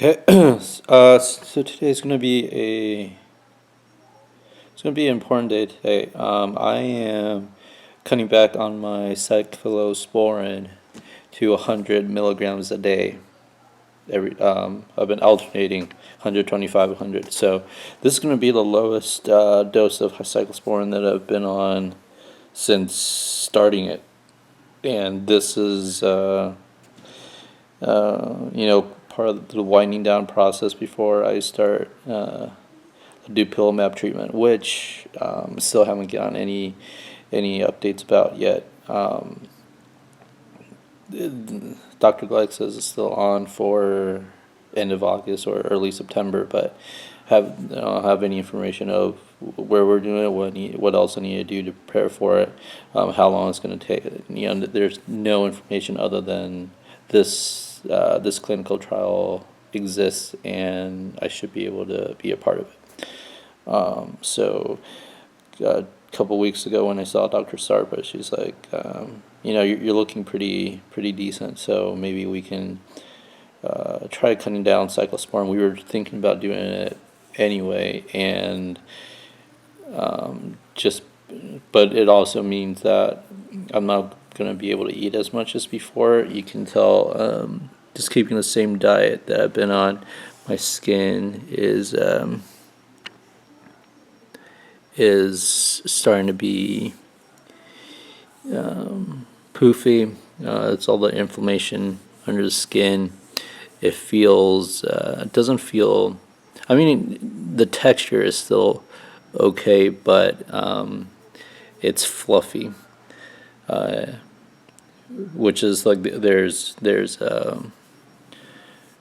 Okay, so today's gonna be an important day today. I am cutting back on my cyclosporine to 100 milligrams a day. I've been alternating 125, 100. So this is gonna be the lowest dose of cyclosporine that I've been on since starting it, and this is part of the winding down process before I start dupilumab treatment, which still haven't gotten any updates about yet. Dr. Gleick says it's still on for end of August or early September, but I don't have any information of where we're doing it, what else I need to do to prepare for it, how long it's going to take. There's no information other than this clinical trial exists, and I should be able to be a part of it. A couple weeks ago when I saw Dr. Sarpa, she's like, you're looking pretty decent, so maybe we can try cutting down cyclosporine. We were thinking about doing it anyway, and but it also means that I'm not going to be able to eat as much as before. You can tell, just keeping the same diet that I've been on, my skin is starting to be poofy. It's all the inflammation under the skin. It feels, it doesn't feel, I mean, the texture is still okay, but it's fluffy, which is like there's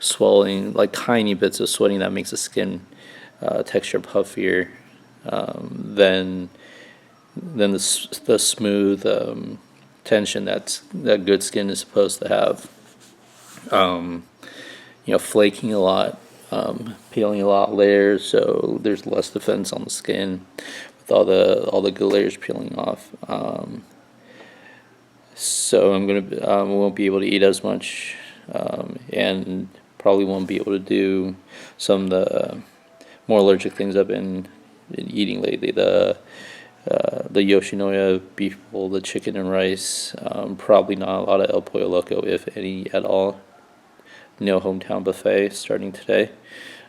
swelling, like tiny bits of sweating that makes the skin texture puffier than the smooth tension that good skin is supposed to have. Flaking a lot, peeling a lot of layers, so there's less defense on the skin with all the good layers peeling off. So I won't be able to eat as much, and probably won't be able to do some of the more allergic things I've been eating lately. The Yoshinoya beef bowl, the chicken and rice, probably not a lot of El Pollo Loco, if any at all. No hometown buffet starting today.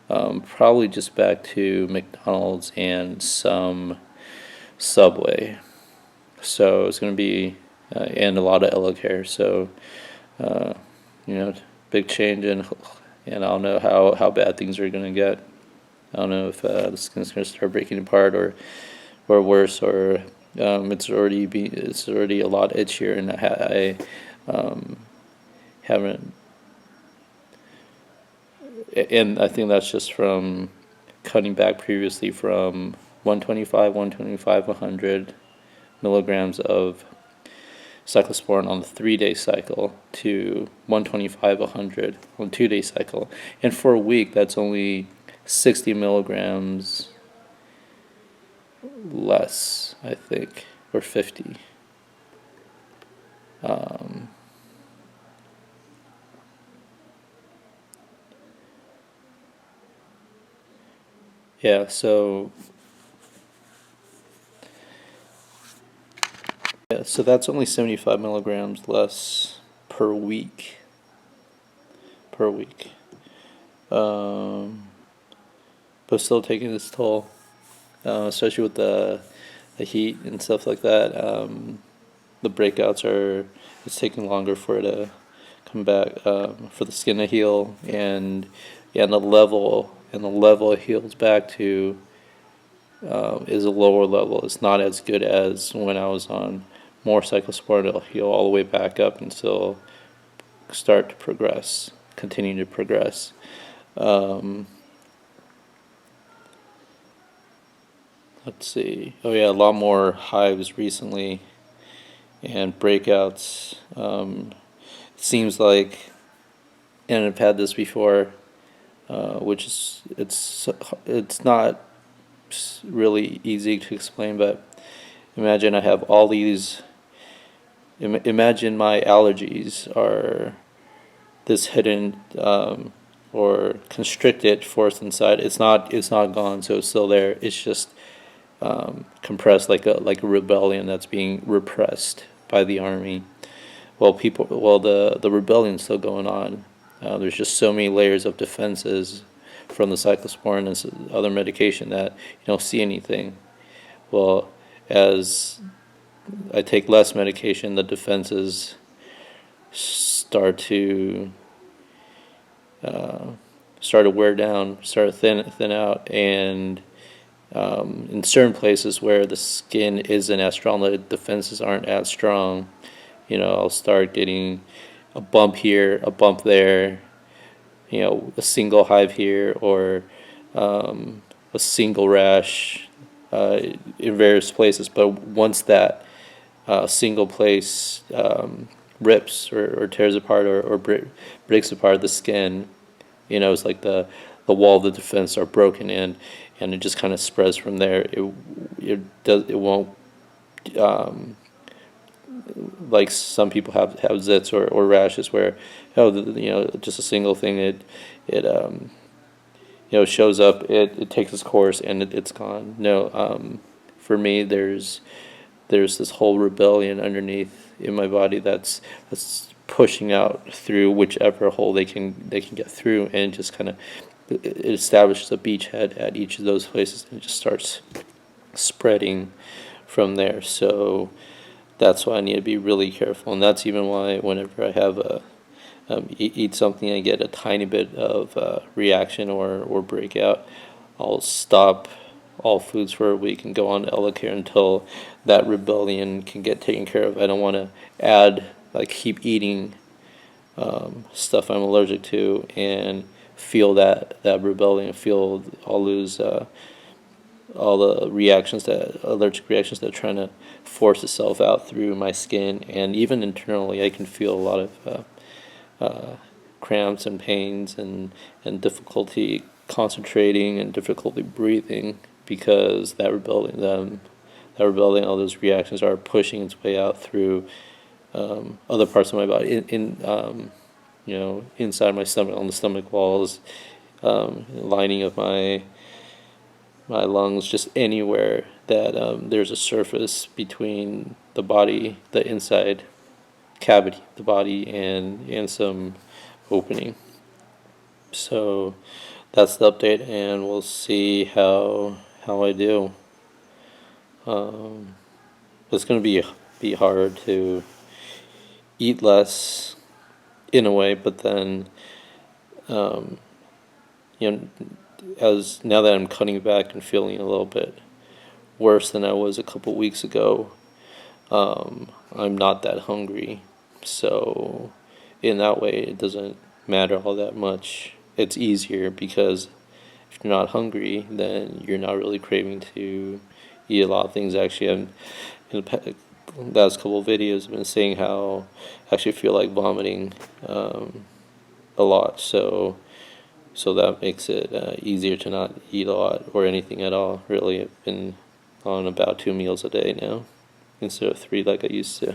Probably just back to McDonald's and some Subway. So it's going to be, and a lot of Elocare. So, big change, and I don't know how bad things are going to get. I don't know if the skin's going to start breaking apart or worse, or it's already a lot itchier, and I haven't. And I think that's just from cutting back previously from 125, 100 milligrams of cyclosporine on the 3-day cycle to 125, 100 on 2-day cycle. And for a week, that's only 60 milligrams less, I think, or 50. Yeah, so that's only 75 milligrams less per week. But still taking its toll, especially with the heat and stuff like that. The breakouts it's taking longer for it to come back, for the skin to heal, and the level it heals back to is a lower level. It's not as good as when I was on more cyclosporine. It'll heal all the way back up and still start to progress, continue to progress. Let's see. Oh yeah, a lot more hives recently and breakouts. It seems like, and I've had this before, which is it's not really easy to explain, but imagine I have all these. Imagine my allergies are this hidden or constrict it, force inside. It's not gone, so it's still there. It's just compressed like a rebellion that's being repressed by the army. The rebellion's still going on. There's just so many layers of defenses from the cyclosporine and other medication that you don't see anything. Well, as I take less medication, the defenses start to wear down, start to thin out, and in certain places where the skin isn't as strong, the defenses aren't as strong. I'll start getting a bump here, a bump there, a single hive here, or a single rash in various places. But once that single place rips or tears apart or breaks apart the skin, it's like the wall of the defense are broken in, and it just kind of spreads from there. It won't like some people have zits or rashes where just a single thing it shows up, it takes its course and it's gone. No, for me there's this whole rebellion underneath in my body that's pushing out through whichever hole they can get through, and just kind of it establishes a beachhead at each of those places, and it just starts spreading from there. So that's why I need to be really careful, and that's even why whenever I have eat something, I get a tiny bit of reaction or breakout, I'll stop all foods for a week and go on Ellicare until that rebellion can get taken care of. I don't want to keep eating stuff I'm allergic to and feel that rebellion, I'll lose all the allergic reactions that are trying to force itself out through my skin, and even internally I can feel a lot of cramps and pains and difficulty concentrating and difficulty breathing, because that rebellion, all those reactions are pushing its way out through other parts of my body, inside my stomach, on the stomach walls, lining of my lungs, just anywhere that there's a surface between the body, the inside cavity, the body, and some opening. So that's the update, and we'll see how I do. It's going to be hard to eat less in a way, but then as now that I'm cutting back and feeling a little bit worse than I was a couple weeks ago, I'm not that hungry, so in that way it doesn't matter all that much. It's easier because if you're not hungry, then you're not really craving to eat a lot of things. Actually, I'm in the last couple of videos I've been saying how I actually feel like vomiting a lot, so that makes it easier to not eat a lot or anything at all. Really, I've been on about 2 meals a day now instead of 3 like I used to.